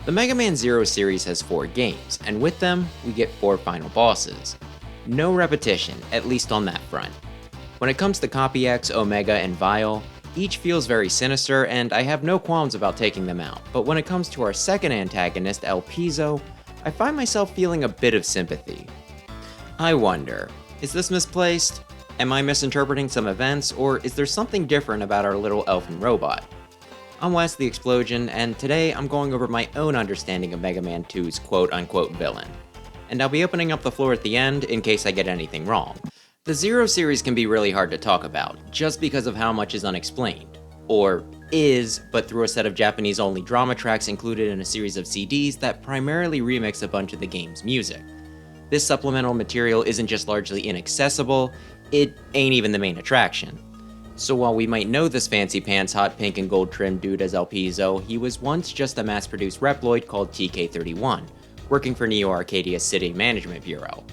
The Mega Man Zero series has 4 games, and with them, we get 4 final bosses. No repetition, at least on that front. When it comes to Copy X, Omega, and Vile, each feels very sinister, and I have no qualms about taking them out, but when it comes to our second antagonist, Elpizo, I find myself feeling a bit of sympathy. I wonder, is this misplaced? Am I misinterpreting some events, or is there something different about our little elfin robot? I'm Wes the Explosion, and today I'm going over my own understanding of Mega Man 2's quote-unquote villain. And I'll be opening up the floor at the end in case I get anything wrong. The Zero series can be really hard to talk about, just because of how much is unexplained. Or is, but through a set of Japanese-only drama tracks included in a series of CDs that primarily remix a bunch of the game's music. This supplemental material isn't just largely inaccessible, it ain't even the main attraction. So while we might know this fancy pants hot pink and gold trimmed dude as Elpizo, he was once just a mass-produced Reploid called TK31, working for Neo Arcadia's City Management Bureau.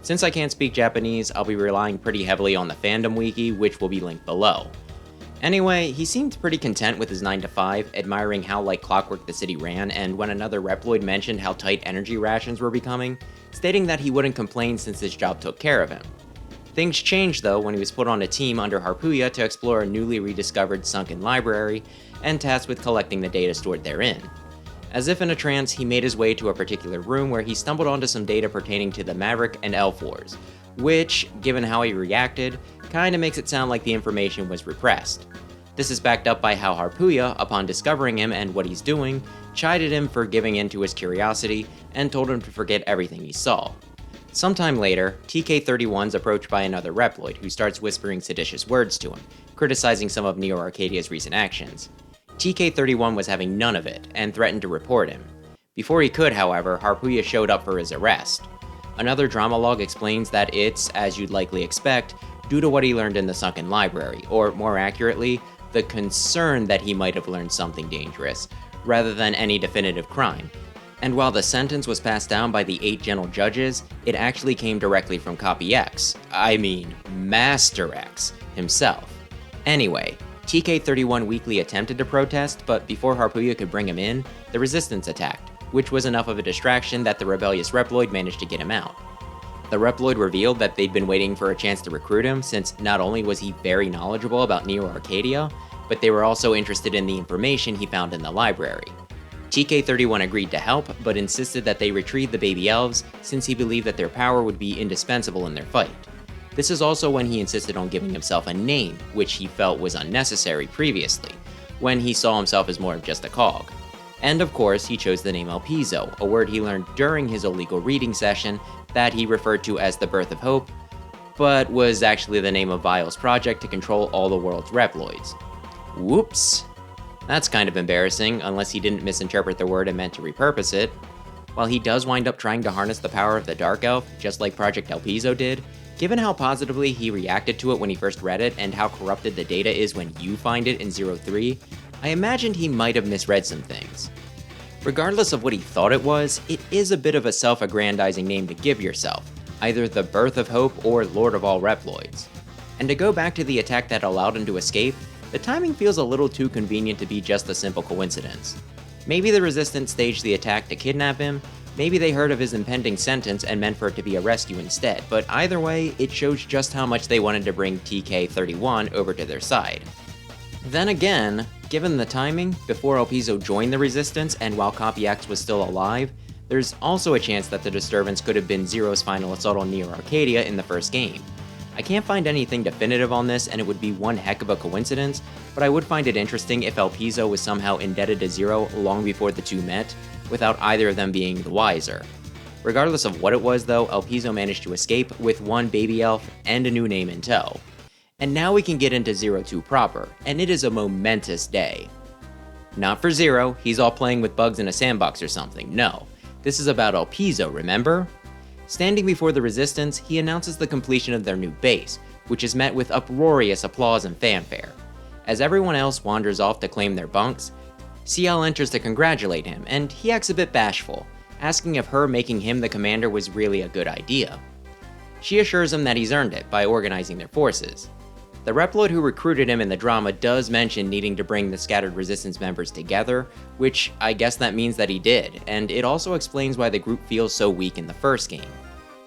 Since I can't speak Japanese, I'll be relying pretty heavily on the fandom wiki, which will be linked below. Anyway, he seemed pretty content with his 9 to 5, admiring how like clockwork the city ran, and when another Reploid mentioned how tight energy rations were becoming, stating that he wouldn't complain since his job took care of him. Things changed though when he was put on a team under Harpuya to explore a newly rediscovered sunken library, and tasked with collecting the data stored therein. As if in a trance, he made his way to a particular room where he stumbled onto some data pertaining to the Maverick and Elf Wars, which, given how he reacted, kinda makes it sound like the information was repressed. This is backed up by how Harpuya, upon discovering him and what he's doing, chided him for giving in to his curiosity and told him to forget everything he saw. Sometime later, TK31's approached by another Reploid who starts whispering seditious words to him, criticizing some of Neo Arcadia's recent actions. TK31 was having none of it, and threatened to report him. Before he could, however, Harpuya showed up for his arrest. Another drama log explains that it's, as you'd likely expect, due to what he learned in the sunken library, or more accurately, the concern that he might have learned something dangerous, rather than any definitive crime. And while the sentence was passed down by the 8 gentle judges, it actually came directly from Copy X, Master X, himself. Anyway, TK31 weakly attempted to protest, but before Harpuya could bring him in, the Resistance attacked, which was enough of a distraction that the rebellious Reploid managed to get him out. The Reploid revealed that they'd been waiting for a chance to recruit him, since not only was he very knowledgeable about Neo Arcadia, but they were also interested in the information he found in the library. TK31 agreed to help, but insisted that they retrieve the baby elves, since he believed that their power would be indispensable in their fight. This is also when he insisted on giving himself a name, which he felt was unnecessary previously, when he saw himself as more of just a cog. And of course, he chose the name Elpizo, a word he learned during his illegal reading session that he referred to as the Birth of Hope, but was actually the name of Vile's project to control all the world's Reploids. Whoops. That's kind of embarrassing, unless he didn't misinterpret the word and meant to repurpose it. While he does wind up trying to harness the power of the Dark Elf, just like Project Elpizo did, given how positively he reacted to it when he first read it and how corrupted the data is when you find it in 03, I imagined he might have misread some things. Regardless of what he thought it was, it is a bit of a self-aggrandizing name to give yourself, either the Birth of Hope or Lord of all Reploids. And to go back to the attack that allowed him to escape, the timing feels a little too convenient to be just a simple coincidence. Maybe the Resistance staged the attack to kidnap him, maybe they heard of his impending sentence and meant for it to be a rescue instead, but either way, it shows just how much they wanted to bring TK31 over to their side. Then again, given the timing, before Elpizo joined the Resistance and while Copy X was still alive, there's also a chance that the disturbance could have been Zero's final assault on Neo Arcadia in the first game. I can't find anything definitive on this, and it would be one heck of a coincidence, but I would find it interesting if Elpizo was somehow indebted to Zero long before the two met, without either of them being the wiser. Regardless of what it was though, Elpizo managed to escape with one baby elf and a new name in tow. And now we can get into Zero 2 proper, and it is a momentous day. Not for Zero, he's all playing with bugs in a sandbox or something, no. This is about Elpizo, remember? Standing before the Resistance, he announces the completion of their new base, which is met with uproarious applause and fanfare. As everyone else wanders off to claim their bunks, CL enters to congratulate him, and he acts a bit bashful, asking if her making him the commander was really a good idea. She assures him that he's earned it by organizing their forces. The Replode who recruited him in the drama does mention needing to bring the scattered resistance members together, which I guess that means that he did, and it also explains why the group feels so weak in the first game.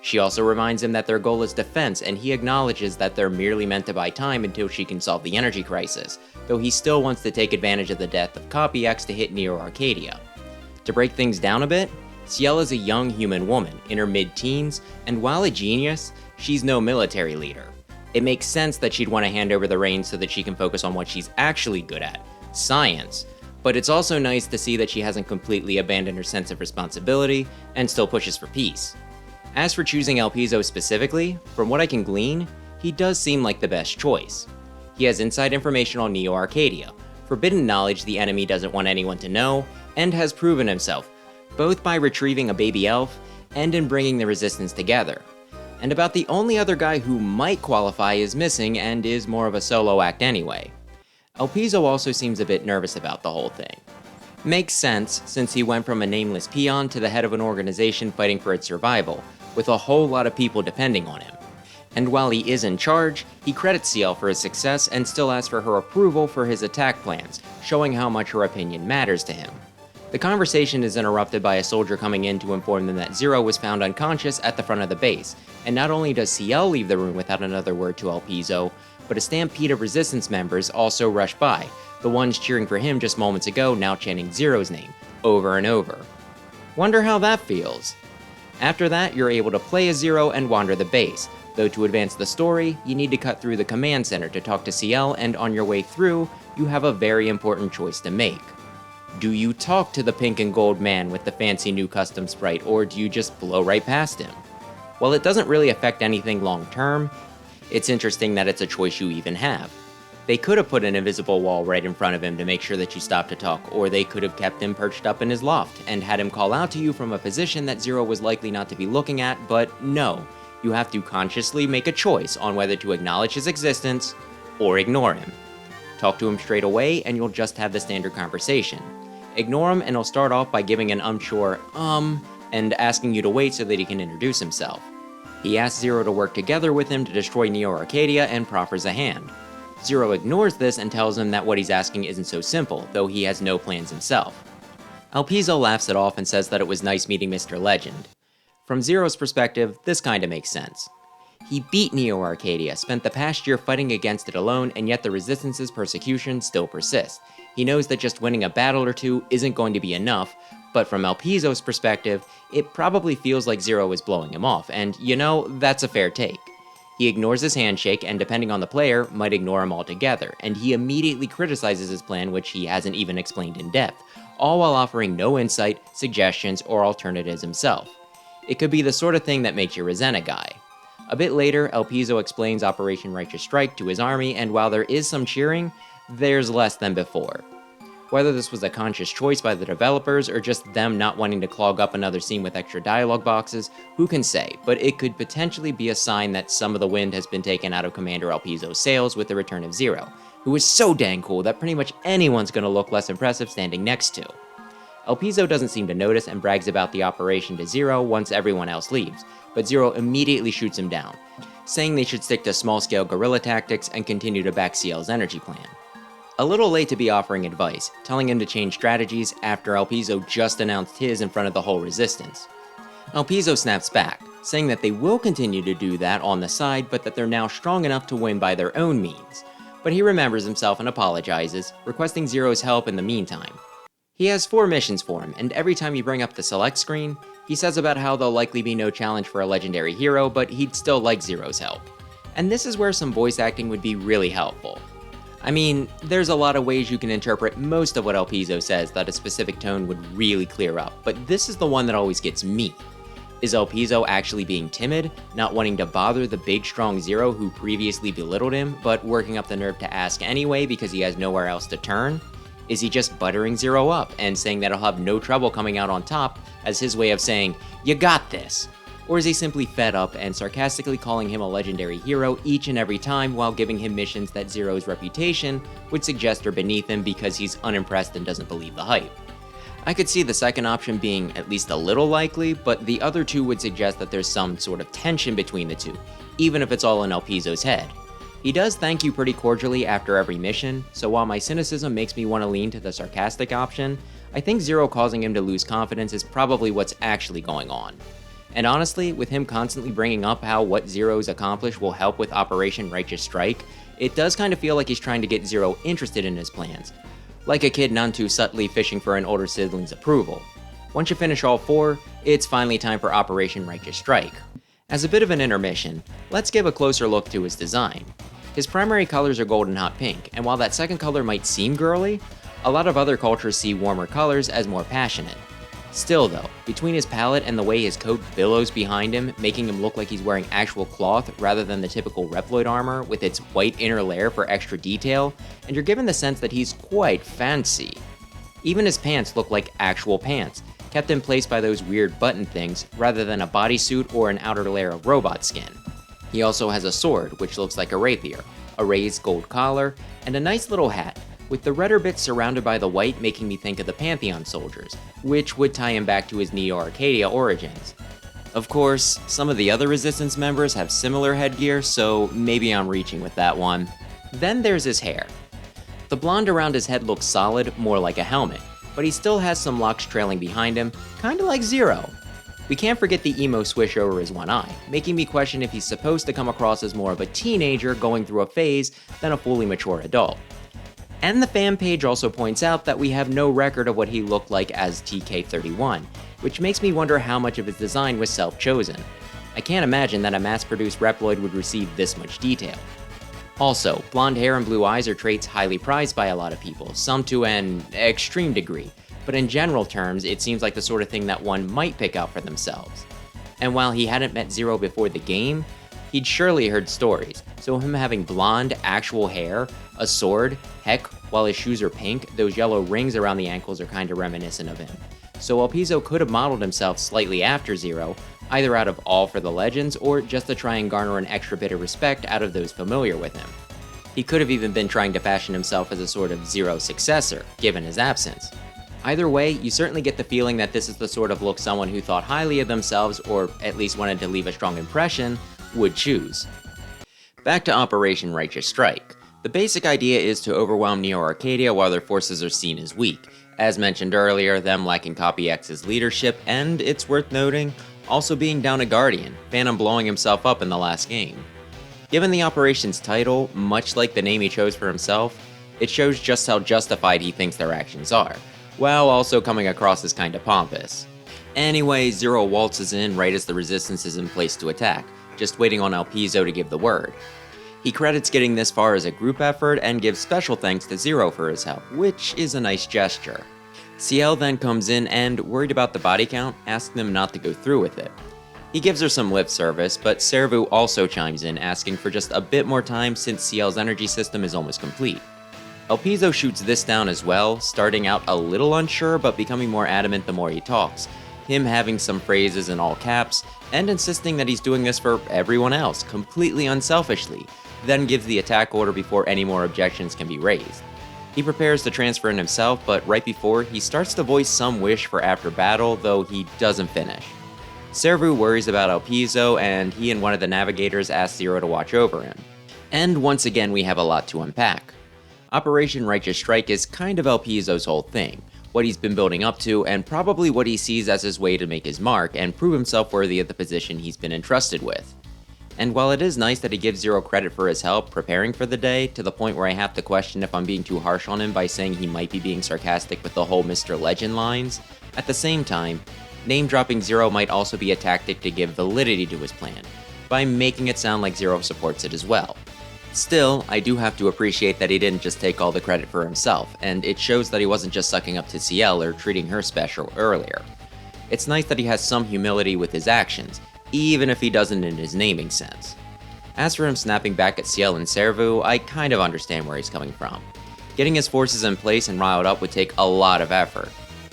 She also reminds him that their goal is defense, and he acknowledges that they're merely meant to buy time until she can solve the energy crisis, though he still wants to take advantage of the death of Copy X to hit Neo Arcadia. To break things down a bit, Ciel is a young human woman, in her mid-teens, and while a genius, she's no military leader. It makes sense that she'd want to hand over the reins so that she can focus on what she's actually good at, science, but it's also nice to see that she hasn't completely abandoned her sense of responsibility and still pushes for peace. As for choosing Elpizo specifically, from what I can glean, he does seem like the best choice. He has inside information on Neo Arcadia, forbidden knowledge the enemy doesn't want anyone to know, and has proven himself, both by retrieving a baby elf and in bringing the resistance together. And about the only other guy who might qualify is missing and is more of a solo act anyway. Elpizo also seems a bit nervous about the whole thing. Makes sense, since he went from a nameless peon to the head of an organization fighting for its survival, with a whole lot of people depending on him. And while he is in charge, he credits Ciel for his success and still asks for her approval for his attack plans, showing how much her opinion matters to him. The conversation is interrupted by a soldier coming in to inform them that Zero was found unconscious at the front of the base, and not only does Ciel leave the room without another word to Elpizo, but a stampede of resistance members also rush by, the ones cheering for him just moments ago now chanting Zero's name, over and over. Wonder how that feels. After that, you're able to play as Zero and wander the base, though to advance the story, you need to cut through the command center to talk to Ciel, and on your way through, you have a very important choice to make. Do you talk to the pink and gold man with the fancy new custom sprite, or do you just blow right past him? While it doesn't really affect anything long term, it's interesting that it's a choice you even have. They could have put an invisible wall right in front of him to make sure that you stop to talk, or they could have kept him perched up in his loft and had him call out to you from a position that Zero was likely not to be looking at, but no, you have to consciously make a choice on whether to acknowledge his existence or ignore him. Talk to him straight away and you'll just have the standard conversation. Ignore him and he'll start off by giving an unsure and asking you to wait so that he can introduce himself. He asks Zero to work together with him to destroy Neo Arcadia and proffers a hand. Zero ignores this and tells him that what he's asking isn't so simple, though he has no plans himself. Elpizo laughs it off and says that it was nice meeting Mr. Legend. From Zero's perspective, this kinda makes sense. He beat Neo Arcadia, spent the past year fighting against it alone, and yet the Resistance's persecution still persists. He knows that just winning a battle or two isn't going to be enough, but from Elpizo's perspective, it probably feels like Zero is blowing him off, and you know, that's a fair take. He ignores his handshake, and depending on the player, might ignore him altogether, and he immediately criticizes his plan, which he hasn't even explained in depth, all while offering no insight, suggestions, or alternatives himself. It could be the sort of thing that makes you resent a guy. A bit later, Elpizo explains Operation Righteous Strike to his army, and while there is some cheering, there's less than before. Whether this was a conscious choice by the developers or just them not wanting to clog up another scene with extra dialogue boxes, who can say, but it could potentially be a sign that some of the wind has been taken out of Commander Elpizo's sails with the return of Zero, who is so dang cool that pretty much anyone's gonna look less impressive standing next to. Elpizo doesn't seem to notice and brags about the operation to Zero once everyone else leaves, but Zero immediately shoots him down, saying they should stick to small-scale guerrilla tactics and continue to back Ciel's energy plan. A little late to be offering advice, telling him to change strategies after Elpizo just announced his in front of the whole resistance. Elpizo snaps back, saying that they will continue to do that on the side, but that they're now strong enough to win by their own means. But he remembers himself and apologizes, requesting Zero's help in the meantime. He has 4 missions for him, and every time you bring up the select screen, he says about how there'll likely be no challenge for a legendary hero, but he'd still like Zero's help. And this is where some voice acting would be really helpful. I mean, there's a lot of ways you can interpret most of what Elpizo says that a specific tone would really clear up, but this is the one that always gets me. Is Elpizo actually being timid, not wanting to bother the big strong Zero who previously belittled him, but working up the nerve to ask anyway because he has nowhere else to turn? Is he just buttering Zero up and saying that he'll have no trouble coming out on top as his way of saying, "You got this"? Or is he simply fed up and sarcastically calling him a legendary hero each and every time while giving him missions that Zero's reputation would suggest are beneath him because he's unimpressed and doesn't believe the hype? I could see the second option being at least a little likely, but the other two would suggest that there's some sort of tension between the two, even if it's all in Elpizo's head. He does thank you pretty cordially after every mission, so while my cynicism makes me want to lean to the sarcastic option, I think Zero causing him to lose confidence is probably what's actually going on. And honestly, with him constantly bringing up how what Zero's accomplished will help with Operation Righteous Strike, it does kind of feel like he's trying to get Zero interested in his plans, like a kid none too subtly fishing for an older sibling's approval. Once you finish all 4, it's finally time for Operation Righteous Strike. As a bit of an intermission, let's give a closer look to his design. His primary colors are gold and hot pink, and while that second color might seem girly, a lot of other cultures see warmer colors as more passionate. Still though, between his palette and the way his coat billows behind him, making him look like he's wearing actual cloth rather than the typical Reploid armor with its white inner layer for extra detail, and you're given the sense that he's quite fancy. Even his pants look like actual pants, kept in place by those weird button things rather than a bodysuit or an outer layer of robot skin. He also has a sword, which looks like a rapier, a raised gold collar, and a nice little hat, with the redder bits surrounded by the white making me think of the Pantheon soldiers, which would tie him back to his Neo Arcadia origins. Of course, some of the other Resistance members have similar headgear, so maybe I'm reaching with that one. Then there's his hair. The blonde around his head looks solid, more like a helmet, but he still has some locks trailing behind him, kinda like Zero. We can't forget the emo swish over his one eye, making me question if he's supposed to come across as more of a teenager going through a phase than a fully mature adult. And the fan page also points out that we have no record of what he looked like as TK31, which makes me wonder how much of his design was self-chosen. I can't imagine that a mass-produced Reploid would receive this much detail. Also, blonde hair and blue eyes are traits highly prized by a lot of people, some to an extreme degree, but in general terms, it seems like the sort of thing that one might pick out for themselves. And while he hadn't met Zero before the game, he'd surely heard stories, so him having blonde, actual hair, a sword, heck, while his shoes are pink, those yellow rings around the ankles are kinda reminiscent of him. So Elpizo could have modeled himself slightly after Zero, either out of all for the legends or just to try and garner an extra bit of respect out of those familiar with him. He could have even been trying to fashion himself as a sort of Zero successor, given his absence. Either way, you certainly get the feeling that this is the sort of look someone who thought highly of themselves, or at least wanted to leave a strong impression, would choose. Back to Operation Righteous Strike. The basic idea is to overwhelm Neo Arcadia while their forces are seen as weak. As mentioned earlier, them lacking Copy X's leadership, and it's worth noting, also being down a Guardian, Phantom blowing himself up in the last game. Given the operation's title, much like the name he chose for himself, it shows just how justified he thinks their actions are, while also coming across as kinda pompous. Anyway, Zero waltzes in right as the Resistance is in place to attack, just waiting on Elpizo to give the word. He credits getting this far as a group effort and gives special thanks to Zero for his help, which is a nice gesture. CL then comes in and, worried about the body count, asks them not to go through with it. He gives her some lip service, but Servu also chimes in asking for just a bit more time since CL's energy system is almost complete. Elpizo shoots this down as well, starting out a little unsure but becoming more adamant the more he talks, him having some phrases in all caps, and insisting that he's doing this for everyone else, completely unselfishly, then gives the attack order before any more objections can be raised. He prepares to transfer in himself, but right before, he starts to voice some wish for after battle, though he doesn't finish. Servu worries about Elpizo, and he and one of the navigators ask Zero to watch over him. And once again, we have a lot to unpack. Operation Righteous Strike is kind of Elpizo's whole thing, what he's been building up to, and probably what he sees as his way to make his mark and prove himself worthy of the position he's been entrusted with. And while it is nice that he gives Zero credit for his help preparing for the day, to the point where I have to question if I'm being too harsh on him by saying he might be being sarcastic with the whole Mr. Legend lines, at the same time, name-dropping Zero might also be a tactic to give validity to his plan, by making it sound like Zero supports it as well. Still, I do have to appreciate that he didn't just take all the credit for himself, and it shows that he wasn't just sucking up to CL or treating her special earlier. It's nice that he has some humility with his actions, even if he doesn't in his naming sense. As for him snapping back at CL and Servu, I kind of understand where he's coming from. Getting his forces in place and riled up would take a lot of effort.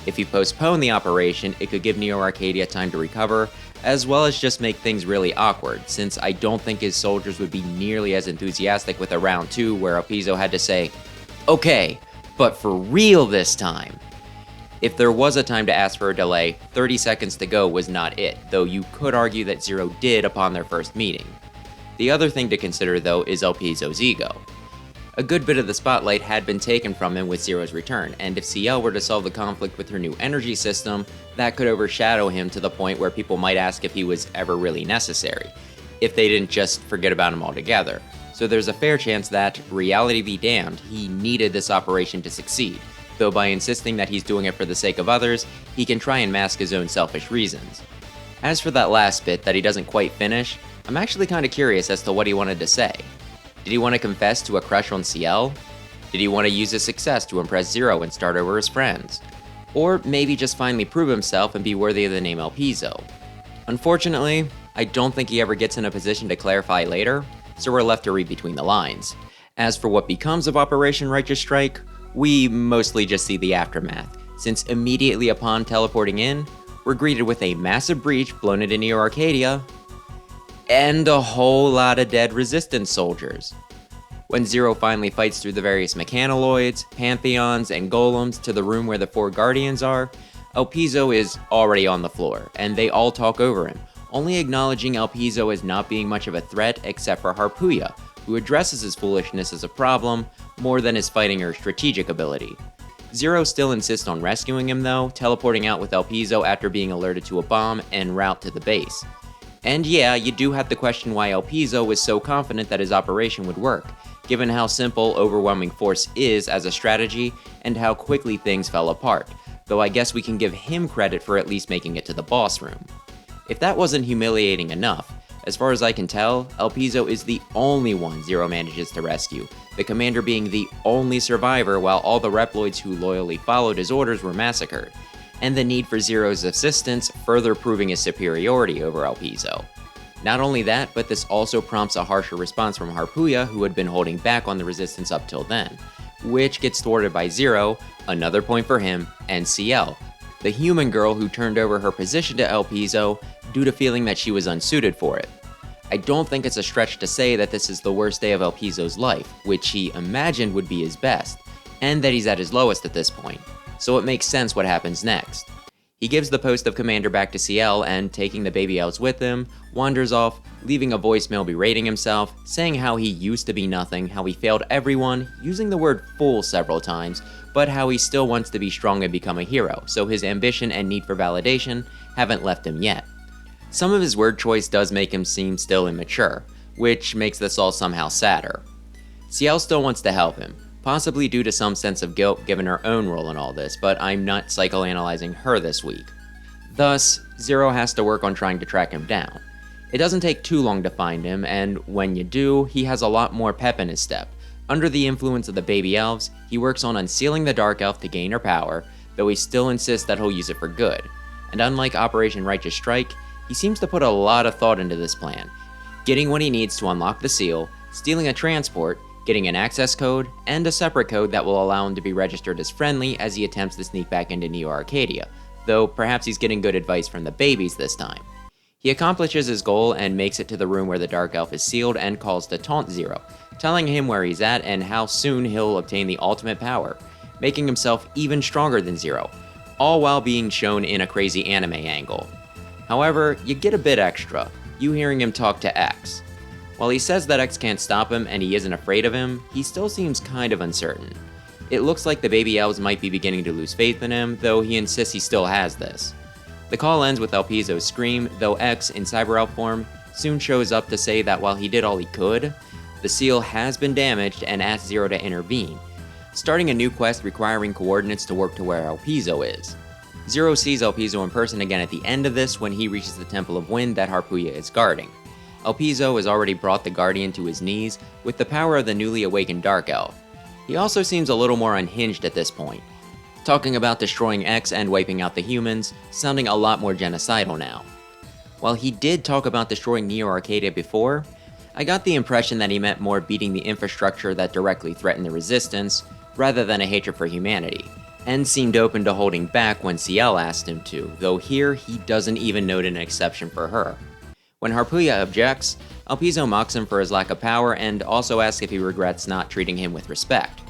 If he postponed the operation, it could give Neo Arcadia time to recover, as well as just make things really awkward, since I don't think his soldiers would be nearly as enthusiastic with a round 2 where Elpizo had to say, "Okay, but for real this time." If there was a time to ask for a delay, 30 seconds to go was not it, though you could argue that Zero did upon their first meeting. The other thing to consider though is Elpizo's ego. A good bit of the spotlight had been taken from him with Zero's return, and if CL were to solve the conflict with her new energy system, that could overshadow him to the point where people might ask if he was ever really necessary, if they didn't just forget about him altogether. So there's a fair chance that, reality be damned, he needed this operation to succeed, though by insisting that he's doing it for the sake of others, he can try and mask his own selfish reasons. As for that last bit that he doesn't quite finish, I'm actually kinda curious as to what he wanted to say. Did he want to confess to a crush on CL? Did he want to use his success to impress Zero and start over his friends? Or maybe just finally prove himself and be worthy of the name Elpizo? Unfortunately, I don't think he ever gets in a position to clarify later, so we're left to read between the lines. As for what becomes of Operation Righteous Strike, we mostly just see the aftermath, since immediately upon teleporting in, we're greeted with a massive breach blown into Neo Arcadia, and a whole lot of dead Resistance soldiers. When Zero finally fights through the various mechanoloids, pantheons, and golems to the room where the 4 guardians are, Elpizo is already on the floor, and they all talk over him, only acknowledging Elpizo as not being much of a threat except for Harpuya, who addresses his foolishness as a problem more than his fighting or strategic ability. Zero still insists on rescuing him though, teleporting out with Elpizo after being alerted to a bomb en route to the base. And yeah, you do have to question why Elpizo was so confident that his operation would work, given how simple Overwhelming Force is as a strategy and how quickly things fell apart, though I guess we can give him credit for at least making it to the boss room. If that wasn't humiliating enough, as far as I can tell, Elpizo is the only one Zero manages to rescue, the commander being the only survivor while all the Reploids who loyally followed his orders were massacred, and the need for Zero's assistance further proving his superiority over Elpizo. Not only that, but this also prompts a harsher response from Harpuya, who had been holding back on the resistance up till then, which gets thwarted by Zero, another point for him, and CL, the human girl who turned over her position to Elpizo due to feeling that she was unsuited for it. I don't think it's a stretch to say that this is the worst day of Elpizo's life, which he imagined would be his best, and that he's at his lowest at this point, so it makes sense what happens next. He gives the post of commander back to CL and, taking the baby elves with him, wanders off, leaving a voicemail berating himself, saying how he used to be nothing, how he failed everyone, using the word fool several times, but how he still wants to be strong and become a hero, so his ambition and need for validation haven't left him yet. Some of his word choice does make him seem still immature, which makes this all somehow sadder. CL still wants to help him, possibly due to some sense of guilt given her own role in all this, but I'm not psychoanalyzing her this week. Thus, Zero has to work on trying to track him down. It doesn't take too long to find him, and when you do, he has a lot more pep in his step. Under the influence of the baby elves, he works on unsealing the Dark Elf to gain her power, though he still insists that he'll use it for good. And unlike Operation Righteous Strike, he seems to put a lot of thought into this plan, getting what he needs to unlock the seal, stealing a transport, getting an access code, and a separate code that will allow him to be registered as friendly as he attempts to sneak back into Neo Arcadia, though perhaps he's getting good advice from the babies this time. He accomplishes his goal and makes it to the room where the Dark Elf is sealed and calls to taunt Zero, telling him where he's at and how soon he'll obtain the ultimate power, making himself even stronger than Zero, all while being shown in a crazy anime angle. However, you get a bit extra, you hearing him talk to X. While he says that X can't stop him and he isn't afraid of him, he still seems kind of uncertain. It looks like the baby elves might be beginning to lose faith in him, though he insists he still has this. The call ends with Elpizo's scream, though X, in Cyber Elf form, soon shows up to say that while he did all he could, the seal has been damaged and asks Zero to intervene, starting a new quest requiring coordinates to work to where Elpizo is. Zero sees Elpizo in person again at the end of this when he reaches the Temple of Wind that Harpuya is guarding. Elpizo has already brought the Guardian to his knees with the power of the newly awakened Dark Elf. He also seems a little more unhinged at this point, talking about destroying X and wiping out the humans, sounding a lot more genocidal now. While he did talk about destroying Neo Arcadia before, I got the impression that he meant more beating the infrastructure that directly threatened the Resistance, rather than a hatred for humanity, and seemed open to holding back when CL asked him to, though here he doesn't even note an exception for her. When Harpuya objects, Elpizo mocks him for his lack of power and also asks if he regrets not treating him with respect.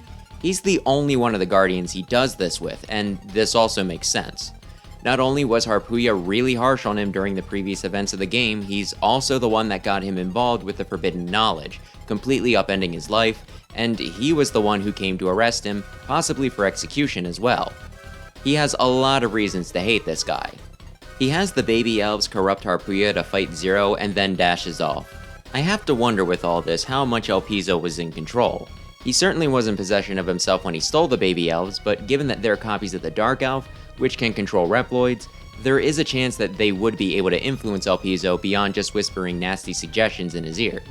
He's the only one of the Guardians he does this with, and this also makes sense. Not only was Harpuya really harsh on him during the previous events of the game, he's also the one that got him involved with the forbidden knowledge, completely upending his life, and he was the one who came to arrest him, possibly for execution as well. He has a lot of reasons to hate this guy. He has the baby elves corrupt Harpuya to fight Zero and then dashes off. I have to wonder with all this how much Elpizo was in control. He certainly was in possession of himself when he stole the baby elves, but given that they're copies of the Dark Elf, which can control Reploids, there is a chance that they would be able to influence Elpizo beyond just whispering nasty suggestions in his ear.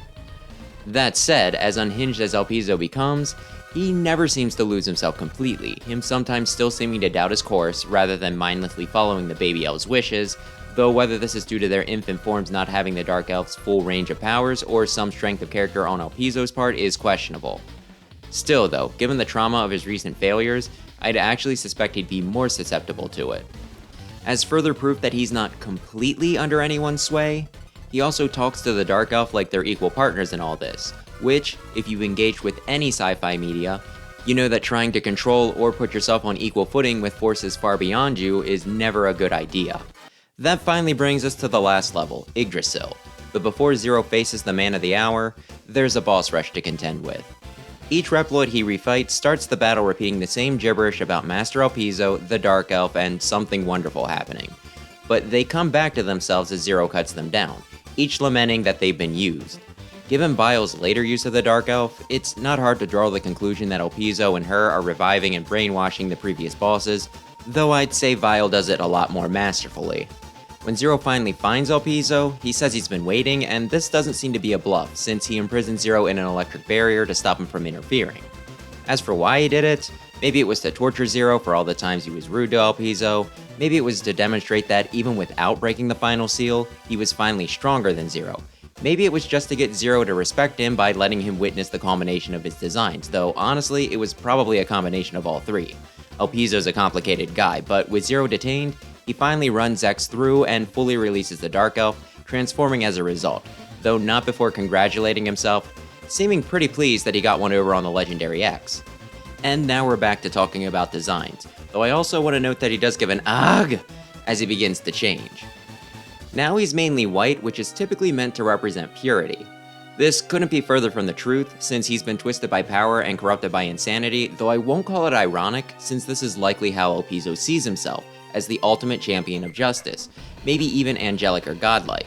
That said, as unhinged as Elpizo becomes, he never seems to lose himself completely, him sometimes still seeming to doubt his course rather than mindlessly following the baby elves' wishes, though whether this is due to their infant forms not having the Dark Elf's full range of powers or some strength of character on Elpizo's part is questionable. Still though, given the trauma of his recent failures, I'd actually suspect he'd be more susceptible to it. As further proof that he's not completely under anyone's sway, he also talks to the Dark Elf like they're equal partners in all this, which, if you've engaged with any sci-fi media, you know that trying to control or put yourself on equal footing with forces far beyond you is never a good idea. That finally brings us to the last level, Yggdrasil, but before Zero faces the man of the hour, there's a boss rush to contend with. Each Reploid he refights starts the battle repeating the same gibberish about Master Elpizo, the Dark Elf, and something wonderful happening. But they come back to themselves as Zero cuts them down, each lamenting that they've been used. Given Bile's later use of the Dark Elf, it's not hard to draw the conclusion that Elpizo and her are reviving and brainwashing the previous bosses, though I'd say Bile does it a lot more masterfully. When Zero finally finds Elpizo, he says he's been waiting, and this doesn't seem to be a bluff, since he imprisoned Zero in an electric barrier to stop him from interfering. As for why he did it, maybe it was to torture Zero for all the times he was rude to Elpizo, maybe it was to demonstrate that even without breaking the final seal, he was finally stronger than Zero. Maybe it was just to get Zero to respect him by letting him witness the culmination of his designs, though honestly, it was probably a combination of all three. Elpizo's a complicated guy, but with Zero detained, he finally runs X through and fully releases the Dark Elf, transforming as a result, though not before congratulating himself, seeming pretty pleased that he got one over on the legendary X. And now we're back to talking about designs, though I also want to note that he does give an AGH as he begins to change. Now he's mainly white, which is typically meant to represent purity. This couldn't be further from the truth, since he's been twisted by power and corrupted by insanity, though I won't call it ironic, since this is likely how Elpizo sees himself, as the ultimate champion of justice, maybe even angelic or godlike.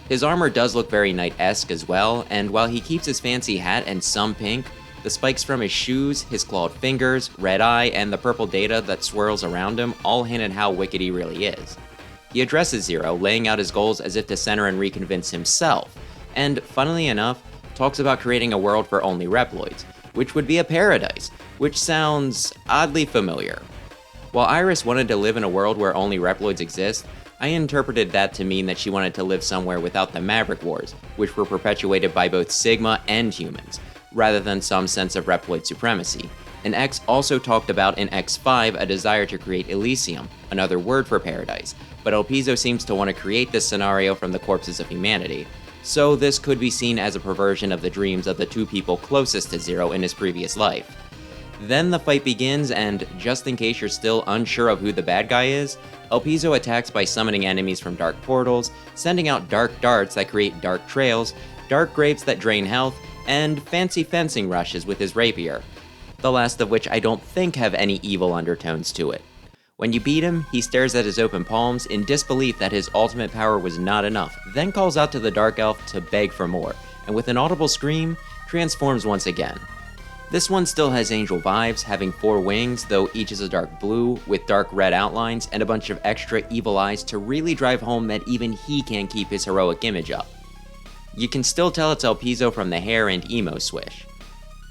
His armor does look very knight-esque as well, and while he keeps his fancy hat and some pink, the spikes from his shoes, his clawed fingers, red eye, and the purple data that swirls around him all hint at how wicked he really is. He addresses Zero, laying out his goals as if to center and reconvince himself, and, funnily enough, talks about creating a world for only Reploids, which would be a paradise, which sounds oddly familiar. While Iris wanted to live in a world where only Reploids exist, I interpreted that to mean that she wanted to live somewhere without the Maverick Wars, which were perpetuated by both Sigma and humans, rather than some sense of Reploid supremacy. And X also talked about in X5 a desire to create Elysium, another word for paradise, but Elpizo seems to want to create this scenario from the corpses of humanity, so this could be seen as a perversion of the dreams of the two people closest to Zero in his previous life. Then the fight begins, and just in case you're still unsure of who the bad guy is, Elpizo attacks by summoning enemies from dark portals, sending out dark darts that create dark trails, dark grapes that drain health, and fancy fencing rushes with his rapier, the last of which I don't think have any evil undertones to it. When you beat him, he stares at his open palms in disbelief that his ultimate power was not enough, then calls out to the Dark Elf to beg for more, and with an audible scream, transforms once again. This one still has angel vibes, having 4 wings, though each is a dark blue, with dark red outlines and a bunch of extra evil eyes to really drive home that even he can't keep his heroic image up. You can still tell it's Elpizo from the hair and emo swish.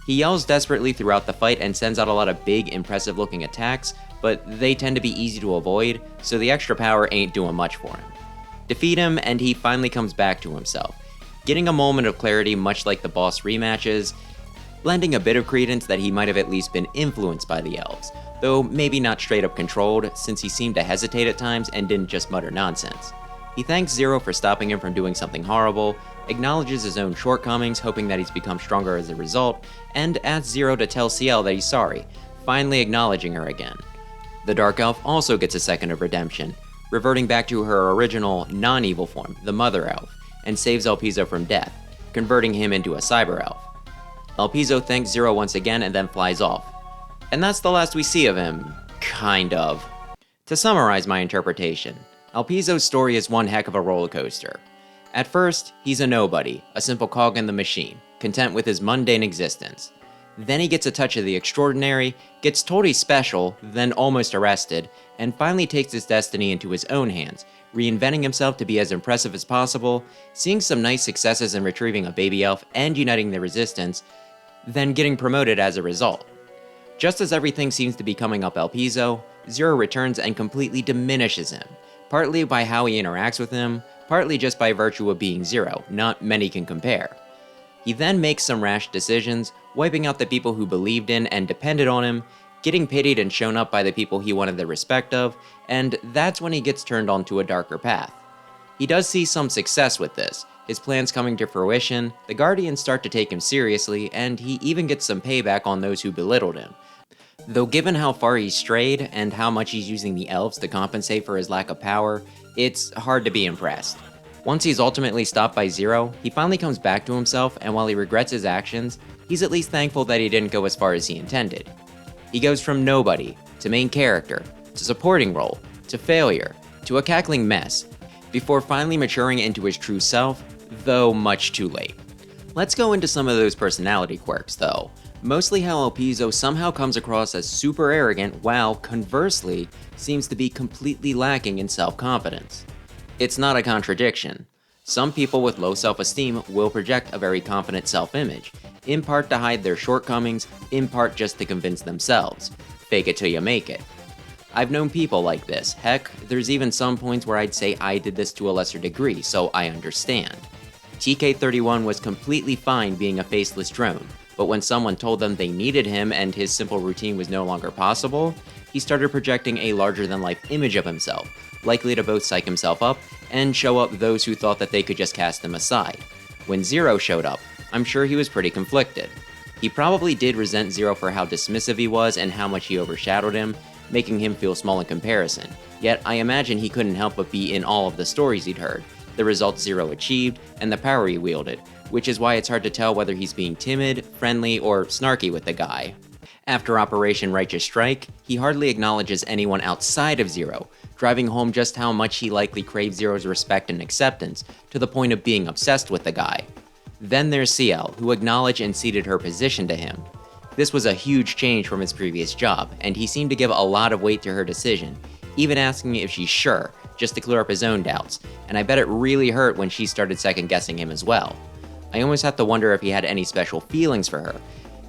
He yells desperately throughout the fight and sends out a lot of big, impressive looking attacks, but they tend to be easy to avoid, so the extra power ain't doing much for him. Defeat him, and he finally comes back to himself, getting a moment of clarity much like the boss rematches, lending a bit of credence that he might have at least been influenced by the elves, though maybe not straight up controlled, since he seemed to hesitate at times and didn't just mutter nonsense. He thanks Zero for stopping him from doing something horrible, acknowledges his own shortcomings, hoping that he's become stronger as a result, and asks Zero to tell Ciel that he's sorry, finally acknowledging her again. The Dark Elf also gets a second of redemption, reverting back to her original non-evil form, the Mother Elf, and saves Elpizo from death, converting him into a cyber elf. Elpizo thanks Zero once again and then flies off. And that's the last we see of him, kind of. To summarize my interpretation, Elpizo's story is one heck of a roller coaster. At first, he's a nobody, a simple cog in the machine, content with his mundane existence. Then he gets a touch of the extraordinary, gets told he's special, then almost arrested, and finally takes his destiny into his own hands, reinventing himself to be as impressive as possible, seeing some nice successes in retrieving a baby elf and uniting the resistance, then getting promoted as a result. Just as everything seems to be coming up Elpizo, Zero returns and completely diminishes him, partly by how he interacts with him, partly just by virtue of being Zero, not many can compare. He then makes some rash decisions, wiping out the people who believed in and depended on him, getting pitied and shown up by the people he wanted the respect of, and that's when he gets turned onto a darker path. He does see some success with this, his plans coming to fruition, the Guardians start to take him seriously, and he even gets some payback on those who belittled him. Though given how far he's strayed, and how much he's using the elves to compensate for his lack of power, it's hard to be impressed. Once he's ultimately stopped by Zero, he finally comes back to himself, and while he regrets his actions, he's at least thankful that he didn't go as far as he intended. He goes from nobody, to main character, to supporting role, to failure, to a cackling mess, before finally maturing into his true self, though much too late. Let's go into some of those personality quirks though. Mostly how Elpizo somehow comes across as super arrogant while, conversely, seems to be completely lacking in self-confidence. It's not a contradiction. Some people with low self-esteem will project a very confident self-image, in part to hide their shortcomings, in part just to convince themselves. Fake it till you make it. I've known people like this. Heck, there's even some points where I'd say I did this to a lesser degree, so I understand. TK31 was completely fine being a faceless drone, but when someone told them they needed him and his simple routine was no longer possible, he started projecting a larger-than-life image of himself, likely to both psych himself up and show up those who thought that they could just cast him aside. When Zero showed up, I'm sure he was pretty conflicted. He probably did resent Zero for how dismissive he was and how much he overshadowed him, making him feel small in comparison, yet I imagine he couldn't help but be in all of the stories he'd heard, the results Zero achieved, and the power he wielded, which is why it's hard to tell whether he's being timid, friendly, or snarky with the guy. After Operation Righteous Strike, he hardly acknowledges anyone outside of Zero, driving home just how much he likely craves Zero's respect and acceptance, to the point of being obsessed with the guy. Then there's CL, who acknowledged and ceded her position to him. This was a huge change from his previous job, and he seemed to give a lot of weight to her decision, even asking if she's sure, just to clear up his own doubts, and I bet it really hurt when she started second-guessing him as well. I almost have to wonder if he had any special feelings for her,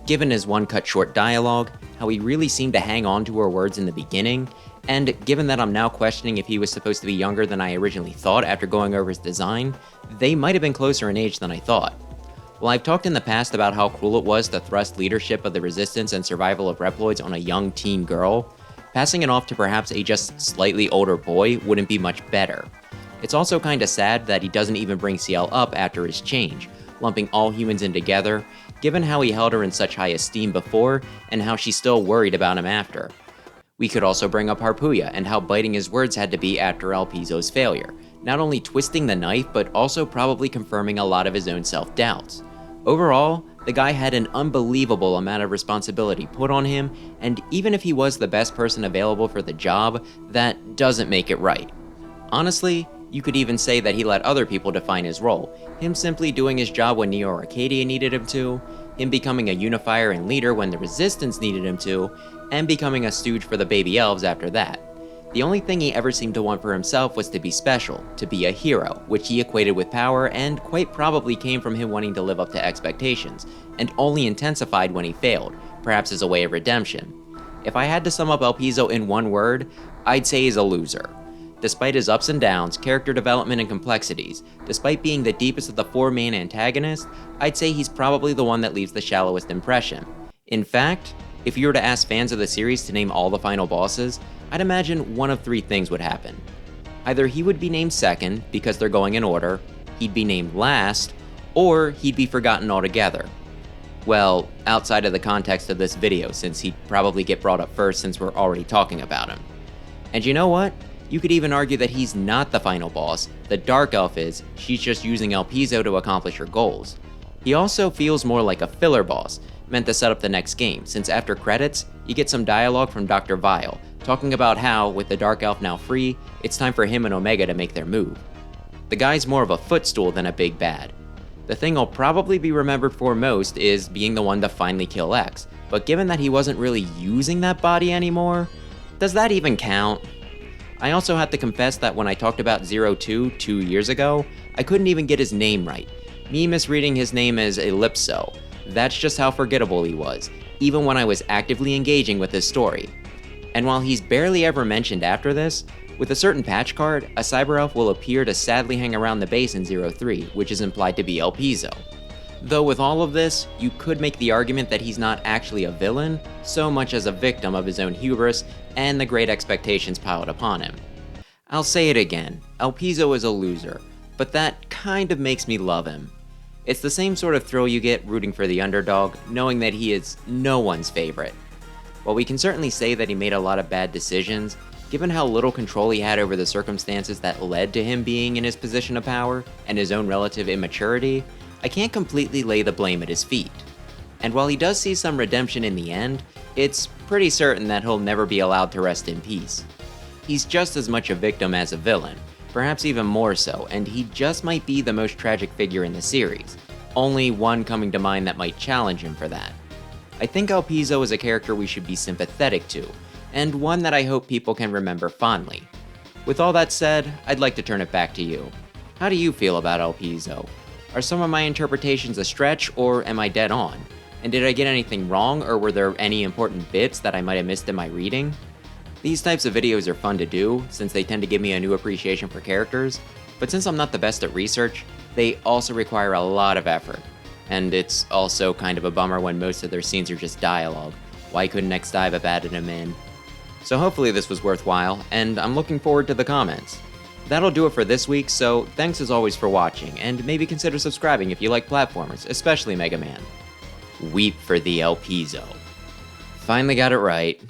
given his one-cut short dialogue, how he really seemed to hang on to her words in the beginning, and given that I'm now questioning if he was supposed to be younger than I originally thought after going over his design, they might have been closer in age than I thought. While I've talked in the past about how cruel it was to thrust leadership of the resistance and survival of Reploids on a young teen girl, passing it off to perhaps a just slightly older boy wouldn't be much better. It's also kinda sad that he doesn't even bring CL up after his change, lumping all humans in together, given how he held her in such high esteem before and how she's still worried about him after. We could also bring up Harpuya and how biting his words had to be after Elpizo's failure, not only twisting the knife but also probably confirming a lot of his own self-doubts. Overall, the guy had an unbelievable amount of responsibility put on him, and even if he was the best person available for the job, that doesn't make it right. Honestly, you could even say that he let other people define his role, him simply doing his job when Neo Arcadia needed him to, him becoming a unifier and leader when the Resistance needed him to, and becoming a stooge for the baby elves after that. The only thing he ever seemed to want for himself was to be special, to be a hero, which he equated with power and quite probably came from him wanting to live up to expectations, and only intensified when he failed, perhaps as a way of redemption. If I had to sum up Elpizo in one word, I'd say he's a loser. Despite his ups and downs, character development and complexities, despite being the deepest of the four main antagonists, I'd say he's probably the one that leaves the shallowest impression. In fact, if you were to ask fans of the series to name all the final bosses, I'd imagine one of three things would happen. Either he would be named second, because they're going in order, he'd be named last, or he'd be forgotten altogether. Well, outside of the context of this video, since he'd probably get brought up first since we're already talking about him. And you know what? You could even argue that he's not the final boss, the Dark Elf is, she's just using Elpizo to accomplish her goals. He also feels more like a filler boss, meant to set up the next game, since after credits, you get some dialogue from Dr. Vile, talking about how, with the Dark Elf now free, it's time for him and Omega to make their move. The guy's more of a footstool than a big bad. The thing I'll probably be remembered for most is being the one to finally kill X, but given that he wasn't really using that body anymore, does that even count? I also have to confess that when I talked about 02 2 years ago, I couldn't even get his name right, me misreading his name as Elpizo. That's just how forgettable he was, even when I was actively engaging with his story. And while he's barely ever mentioned after this, with a certain patch card, a cyber elf will appear to sadly hang around the base in 03, which is implied to be Elpizo. Though with all of this, you could make the argument that he's not actually a villain, so much as a victim of his own hubris and the great expectations piled upon him. I'll say it again, Elpizo is a loser, but that kind of makes me love him. It's the same sort of thrill you get rooting for the underdog, knowing that he is no one's favorite. While we can certainly say that he made a lot of bad decisions, given how little control he had over the circumstances that led to him being in his position of power, and his own relative immaturity, I can't completely lay the blame at his feet. And while he does see some redemption in the end, it's pretty certain that he'll never be allowed to rest in peace. He's just as much a victim as a villain, perhaps even more so, and he just might be the most tragic figure in the series, only one coming to mind that might challenge him for that. I think Elpizo is a character we should be sympathetic to, and one that I hope people can remember fondly. With all that said, I'd like to turn it back to you. How do you feel about Elpizo? Are some of my interpretations a stretch, or am I dead on? And did I get anything wrong, or were there any important bits that I might have missed in my reading? These types of videos are fun to do, since they tend to give me a new appreciation for characters, but since I'm not the best at research, they also require a lot of effort. And it's also kind of a bummer when most of their scenes are just dialogue. Why couldn't Next Dive have added them in? So hopefully this was worthwhile, and I'm looking forward to the comments. That'll do it for this week, so thanks as always for watching, and maybe consider subscribing if you like platformers, especially Mega Man. Weep for the Elpizo. Finally got it right.